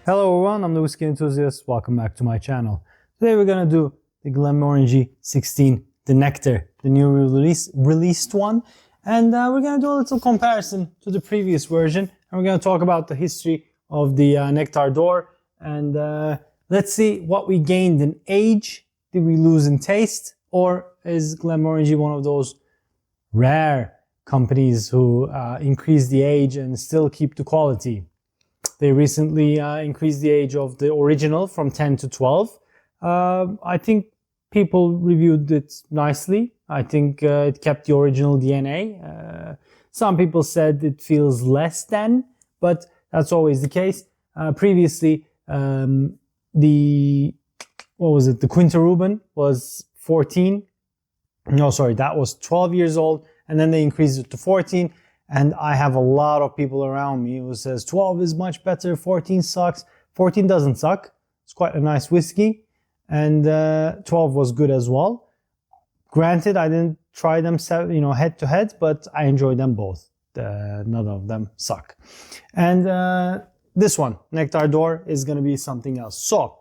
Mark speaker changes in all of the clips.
Speaker 1: Hello everyone, I'm the Whisky Enthusiast. Welcome back to my channel. Today we're going to do the Glenmorangie 16, the Nectar, the new released one. And we're going to do a little comparison to the previous version. And we're going to talk about the history of the Nectar d'Or. And let's see what we gained in age. Did we lose in taste? Or is Glenmorangie one of those rare companies who increase the age and still keep the quality? They recently increased the age of the original from 10 to 12. I think people reviewed it nicely. I think it kept the original DNA. Some people said it feels less than, but that's always the case. Previously, the Quinta Ruben was 14. No, sorry, that was 12 years old. And then they increased it to 14. And I have a lot of people around me who says 12 is much better, 14 sucks. 14 doesn't suck. It's quite a nice whiskey. And 12 was good as well. Granted, I didn't try them head to head, but I enjoyed them both. None of them suck. And this one, Nectar d'Or, is going to be something else. So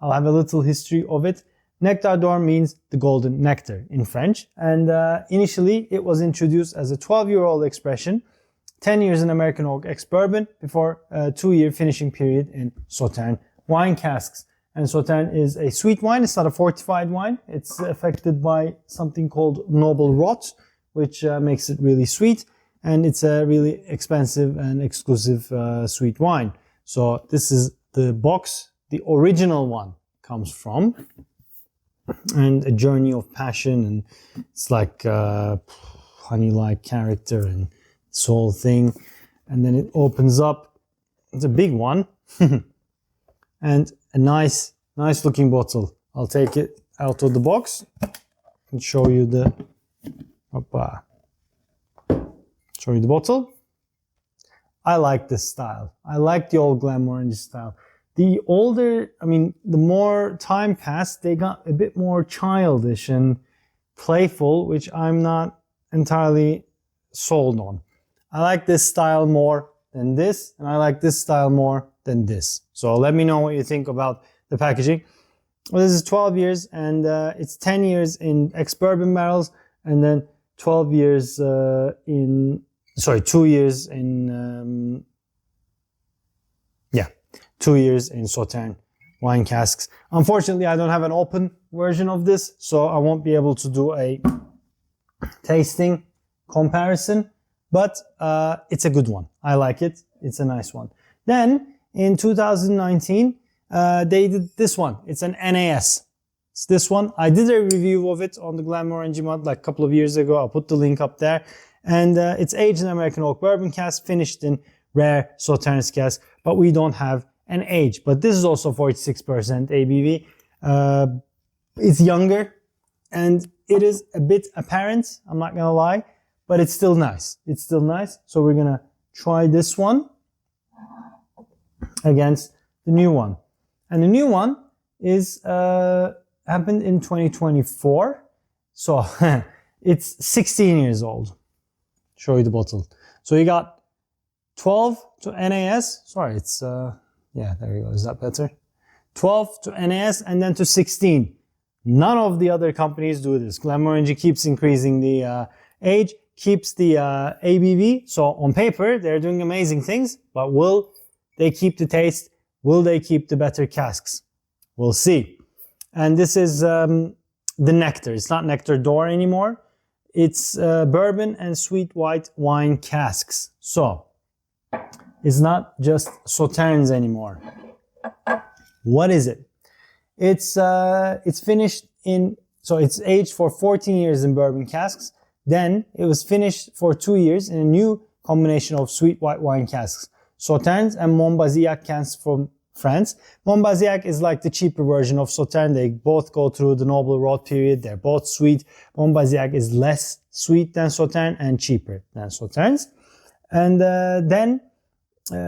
Speaker 1: I'll have a little history of it. Nectar d'Or means the golden nectar in French, and initially it was introduced as a 12-year-old expression, 10 years in American oak ex-bourbon before a 2-year finishing period in Sauternes wine casks. And Sauternes is a sweet wine. It's not a fortified wine. It's affected by something called noble rot, which makes it really sweet, and it's a really expensive and exclusive sweet wine. So this is the box the original one comes from. And a journey of passion, and it's like honey-like character and this whole thing. And then it opens up. It's a big one. And a nice looking bottle. I'll take it out of the box and show you the bottle. I like this style. I like the old Glenmorangie style. The more time passed, they got a bit more childish and playful, which I'm not entirely sold on. I like this style more than this, and I like this style more than this. So let me know what you think about the packaging. Well, this is 12 years, and it's 10 years in ex-bourbon barrels, and then 2 years in Sauternes wine casks. Unfortunately, I don't have an open version of this, so I won't be able to do a tasting comparison, but it's a good one. I like it. It's a nice one. Then, in 2019, they did this one. It's an NAS. It's this one. I did a review of it on the Glenmorangie mod like a couple of years ago. I'll put the link up there. And it's aged in American oak bourbon cask, finished in rare Sauternes cask, but we don't have an age. But this is also 46% ABV. It's younger, and it is a bit apparent, I'm not gonna lie, but it's still nice. It's still nice. So we're gonna try this one against the new one. And the new one is happened in 2024. So it's 16 years old. Show you the bottle. So you got 12 to NAS. Sorry, it's yeah, there you go. Is that better? 12 to NAS and then to 16. None of the other companies do this. Glenmorangie keeps increasing the age, keeps the ABV. So on paper, they're doing amazing things, but will they keep the taste? Will they keep the better casks? We'll see. And this is the Nectar. It's not Nectar d'Or anymore. It's bourbon and sweet white wine casks. So it's not just Sauternes anymore. What is it? It's finished in, so it's aged for 14 years in bourbon casks. Then it was finished for 2 years in a new combination of sweet white wine casks. Sauternes and Monbazillac casks from France. Monbazillac is like the cheaper version of Sauternes. They both go through the noble rot period. They're both sweet. Monbazillac is less sweet than Sauternes and cheaper than Sauternes. And then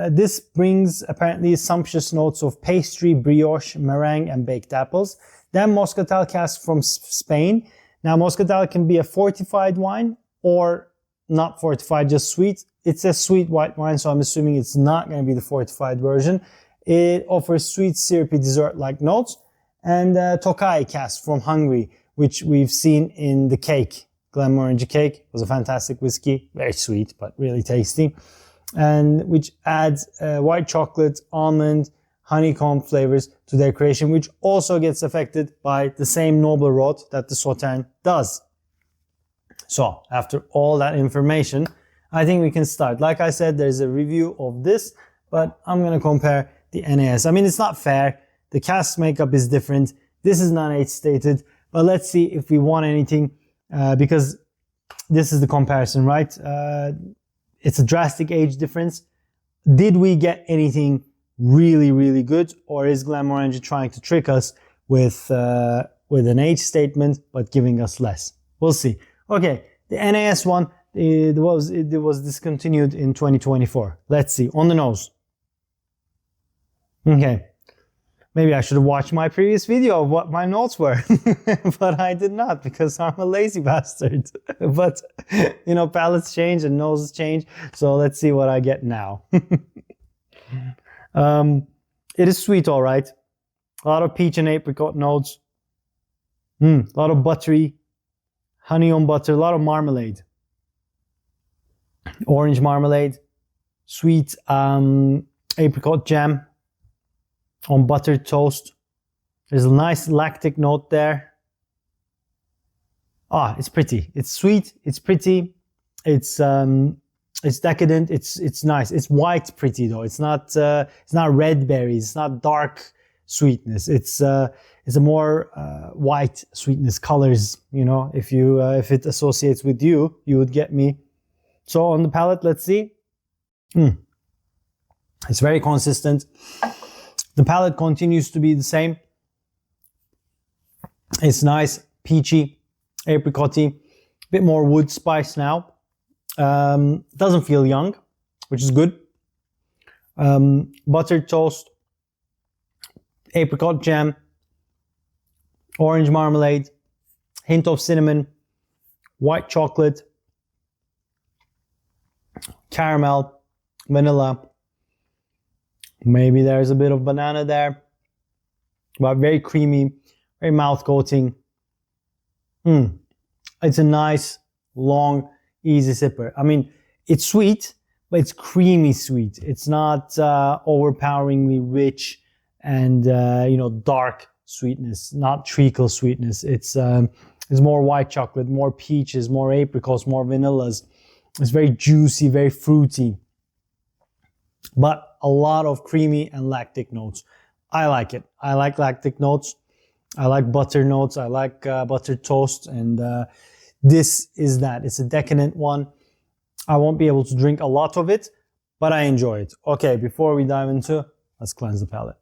Speaker 1: this brings apparently sumptuous notes of pastry, brioche, meringue, and baked apples. Then Moscatel cask from Spain. Now Moscatel can be a fortified wine or not fortified, just sweet. It's a sweet white wine, so I'm assuming it's not going to be the fortified version. It offers sweet, syrupy, dessert-like notes. And Tokaji cask from Hungary, which we've seen in the cake. Glenmorangie cake was a fantastic whiskey, very sweet, but really tasty. And which adds white chocolate, almond, honeycomb flavors to their creation, which also gets affected by the same noble rot that the Sauternes does. So after all that information, I think we can start. Like I said, there's a review of this, but I'm going to compare the NAS. I mean, it's not fair. The cask makeup is different. This is not age stated, but let's see if we want anything, because this is the comparison, right? It's a drastic age difference. Did we get anything really, really good, or is Glenmorangie trying to trick us with an age statement but giving us less? We'll see. Okay, the NAS one, it was discontinued in 2024. Let's see, on the nose. Okay, maybe I should have watched my previous video of what my notes were, but I did not because I'm a lazy bastard. But, you know, palates change and noses change, so let's see what I get now. It is sweet, all right. A lot of peach and apricot notes. A lot of buttery, honey on butter, a lot of marmalade. Orange marmalade, sweet apricot jam on buttered toast. There's a nice lactic note there. It's pretty. It's sweet. It's pretty. It's decadent. It's nice. It's white pretty though. It's not red berries. It's not dark sweetness. It's a more white sweetness, colors. You know, if it associates with you, you would get me. So on the palate, let's see. It's very consistent. The palate continues to be the same. It's nice, peachy, apricotty, a bit more wood spice now. Doesn't feel young, which is good. Buttered toast, apricot jam, orange marmalade, hint of cinnamon, white chocolate, caramel, vanilla. Maybe there's a bit of banana there, but very creamy, very mouth coating. It's a nice, long, easy sipper. I mean, it's sweet, but it's creamy sweet. It's not overpoweringly rich and dark sweetness, not treacle sweetness. It's more white chocolate, more peaches, more apricots, more vanillas. It's very juicy, very fruity, but a lot of creamy and lactic notes. I like it. I like lactic notes. I like butter notes. I like buttered toast, and this is that. It's a decadent one. I won't be able to drink a lot of it, but I enjoy it. Okay, before we dive into, let's cleanse the palate.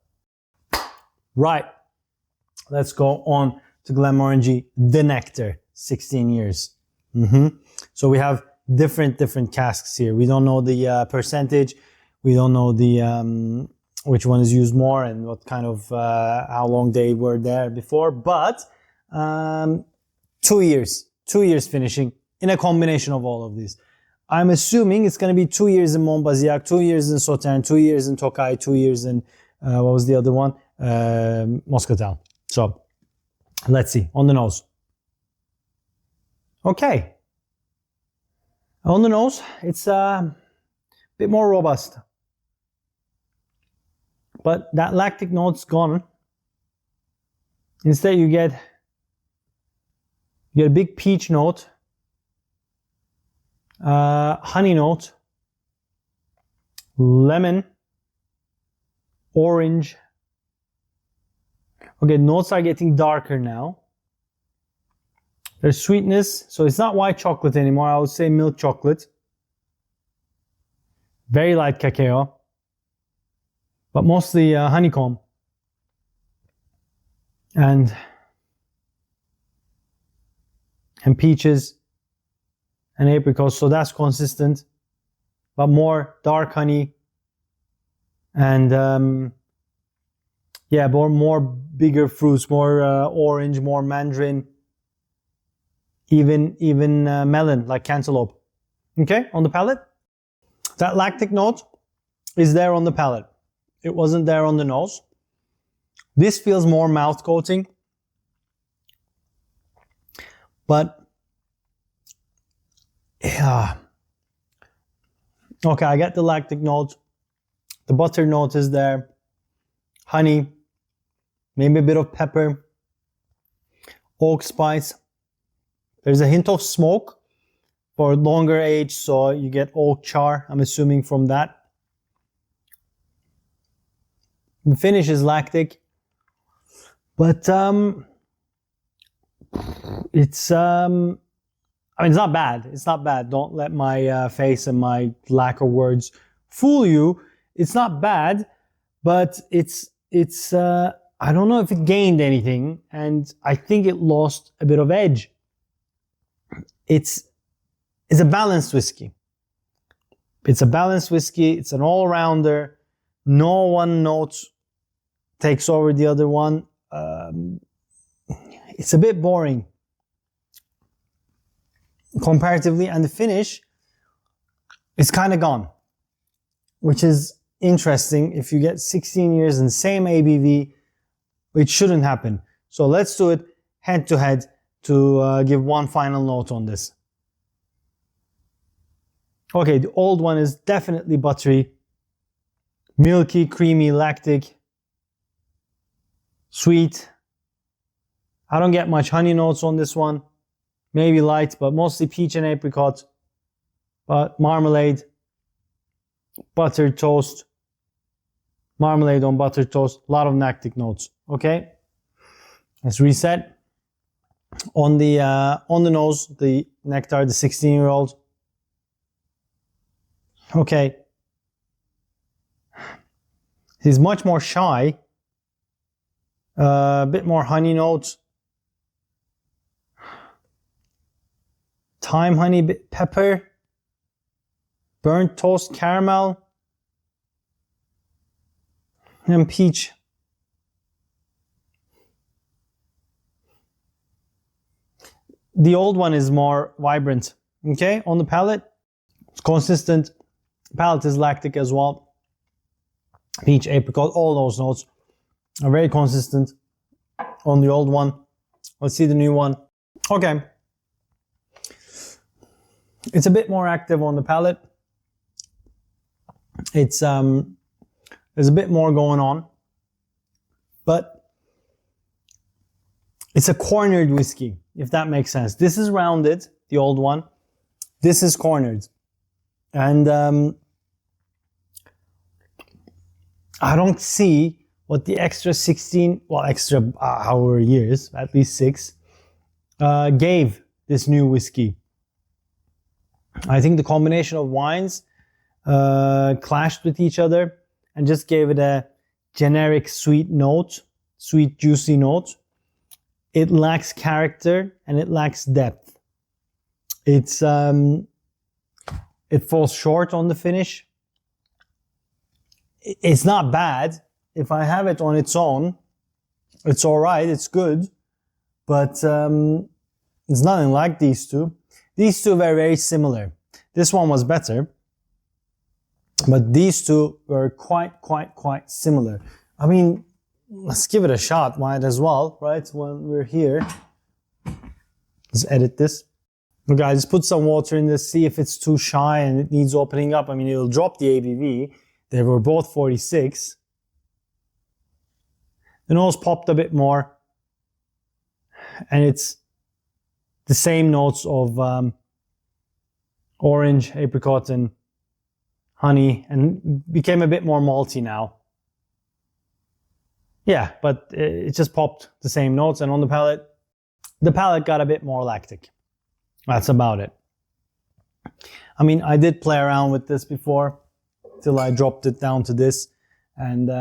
Speaker 1: Right, let's go on to Glenmorangie, the Nectar, 16 years. So we have different casks here. We don't know the percentage. We don't know the which one is used more and what kind of how long they were there before. But 2 years finishing in a combination of all of these. I'm assuming it's going to be 2 years in Monbazillac, 2 years in Sauternes, 2 years in Tokaji, 2 years in what was the other one? Moscatel. So let's see on the nose. Okay. On the nose, it's a bit more robust. But that lactic note's gone. Instead, you get a big peach note, honey note, lemon, orange. Okay, notes are getting darker now. There's sweetness, so it's not white chocolate anymore. I would say milk chocolate. Very light cacao, but mostly honeycomb. And peaches and apricots, so that's consistent, but more dark honey and more bigger fruits, more orange, more mandarin, even melon, like cantaloupe. Okay, on the palate, that lactic note is there on the palate. It wasn't there on the nose. This feels more mouth coating. But, yeah. Okay, I get the lactic note. The butter note is there. Honey. Maybe a bit of pepper. Oak spice. There's a hint of smoke for longer age, so you get oak char, I'm assuming, from that. The finish is lactic. But it's not bad. It's not bad. Don't let my face and my lack of words fool you. It's not bad, but it's I don't know if it gained anything, and I think it lost a bit of edge. It's a balanced whiskey. It's a balanced whiskey. It's an all-rounder. No one note takes over the other one. It's a bit boring comparatively, and the finish is kind of gone, which is interesting. If you get 16 years and same ABV, it shouldn't happen. So let's do it head to head to give one final note on this. Okay, the old one is definitely buttery, milky, creamy, lactic, sweet. I don't get much honey notes on this one. Maybe light, but mostly peach and apricot. But marmalade, buttered toast, marmalade on buttered toast, a lot of lactic notes. Okay, let's reset. On the nose, the Nectar, the 16-year-old. Okay, he's much more shy. A bit more honey notes. Thyme, honey, bit pepper. Burnt toast, caramel. And peach. The old one is more vibrant. Okay, on the palate, it's consistent. Palate is lactic as well. Peach, apricot, all those notes are very consistent on the old one. Let's see the new one. Okay. It's a bit more active on the palate. It's there's a bit more going on. But it's a cornered whiskey, if that makes sense. This is rounded, the old one. This is cornered. And I don't see what the extra 16, well, extra however years, at least 6, gave this new whiskey. I think the combination of wines clashed with each other and just gave it a generic sweet note, sweet, juicy note. It lacks character and it lacks depth. It falls short on the finish. It's not bad. If I have it on its own, it's all right, it's good. But it's nothing like these two. These two were very similar. This one was better. But these two were quite similar. I mean, let's give it a shot, might as well, right? When we're here. Let's edit this. Okay, I just put some water in this, see if it's too shy and it needs opening up. I mean, it'll drop the ABV. They were both 46. The nose popped a bit more. And it's the same notes of orange, apricot, and honey, and became a bit more malty now. Yeah, but it just popped the same notes, and on the palate got a bit more lactic. That's about it. I mean, I did play around with this before till I dropped it down to this, and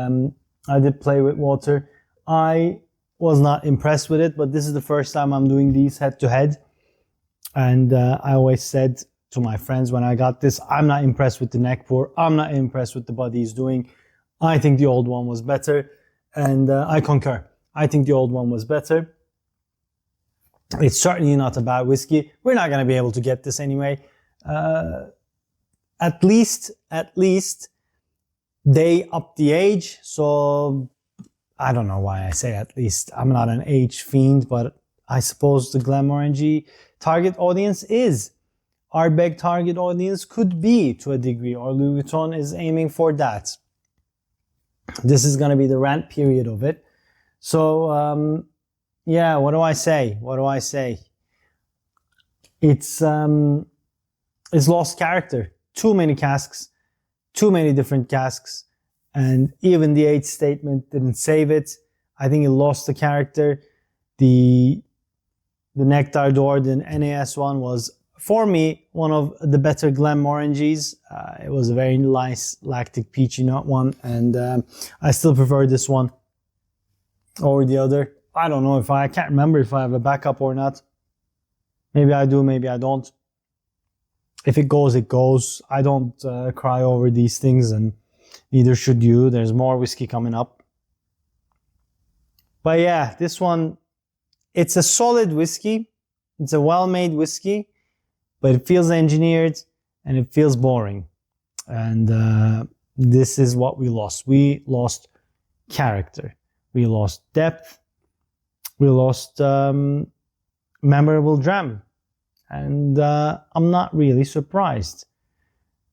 Speaker 1: I did play with water. I was not impressed with it, but this is the first time I'm doing these head to head, and I always said to my friends when I got this, I'm not impressed with the neck pour. I'm not impressed with the body he's doing. I think the old one was better, and I concur. I think the old one was better. It's certainly not a bad whiskey. We're not going to be able to get this anyway. At least They up the age, so I don't know why I say at least. I'm not an age fiend, but I suppose the Glenmorangie target audience is. Our big target audience could be to a degree, or Louis Vuitton is aiming for that. This is going to be the rant period of it. So, yeah, what do I say? What do I say? It's lost character. Too many casks, too many different casks, and even the age statement didn't save it. I think it lost the character. The Nectar door, the NAS one, was, for me, one of the better Glenmorangies. It was a very nice lactic peachy nut one, and I still prefer this one over the other. I don't know if I can't remember if I have a backup or not. Maybe I do, maybe I don't. If it goes, it goes. I don't cry over these things, and neither should you. There's more whiskey coming up. But yeah, this one, it's a solid whiskey. It's a well-made whiskey, but it feels engineered and it feels boring. And this is what we lost. We lost character. We lost depth. We lost memorable dram. And I'm not really surprised.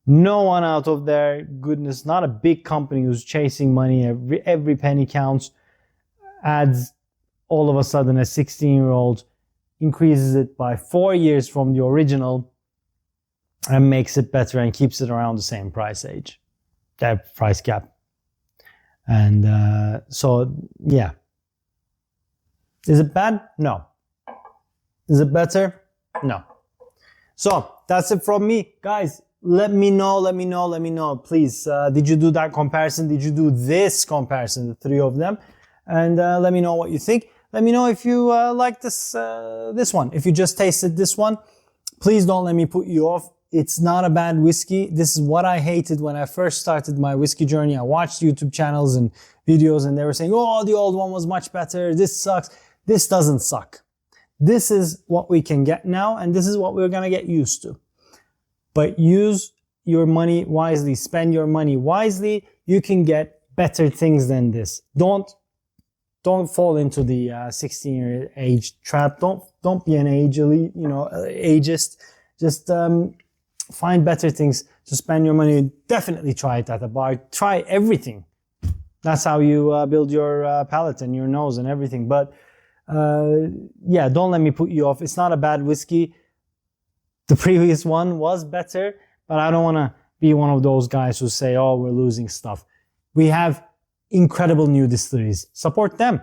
Speaker 1: No one out of their goodness, not a big company who's chasing money, every penny counts, adds all of a sudden a 16-year-old, increases it by 4 years from the original, and makes it better and keeps it around the same price gap. And so, yeah. Is it bad? No. Is it better? No. So that's it from me, guys. Let me know, please. Did you do that comparison? Did you do this comparison, the three of them? And let me know what you think. Let me know if you like this one. If you just tasted this one, please don't let me put you off. It's not a bad whiskey. This is what I hated when I first started my whiskey journey. I watched YouTube channels and videos, and they were saying, oh, the old one was much better. This sucks. This doesn't suck. This is what we can get now, and this is what we're going to get used to. But use your money wisely. Spend your money wisely. You can get better things than this. Don't fall into the 16-year age trap. Don't be an ageist. Just find better things to spend your money. Definitely try it at a bar. Try everything. That's how you build your palate and your nose and everything. But yeah, don't let me put you off. It's not a bad whiskey. The previous one was better, but I don't want to be one of those guys who say, oh, we're losing stuff. We have incredible new distilleries. Support them.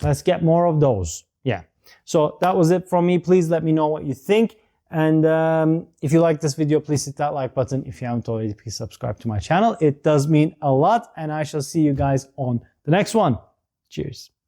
Speaker 1: Let's get more of those. Yeah. So that was it from me. Please let me know what you think. And if you like this video, please hit that like button. If you haven't already, please subscribe to my channel. It does mean a lot. And I shall see you guys on the next one. Cheers.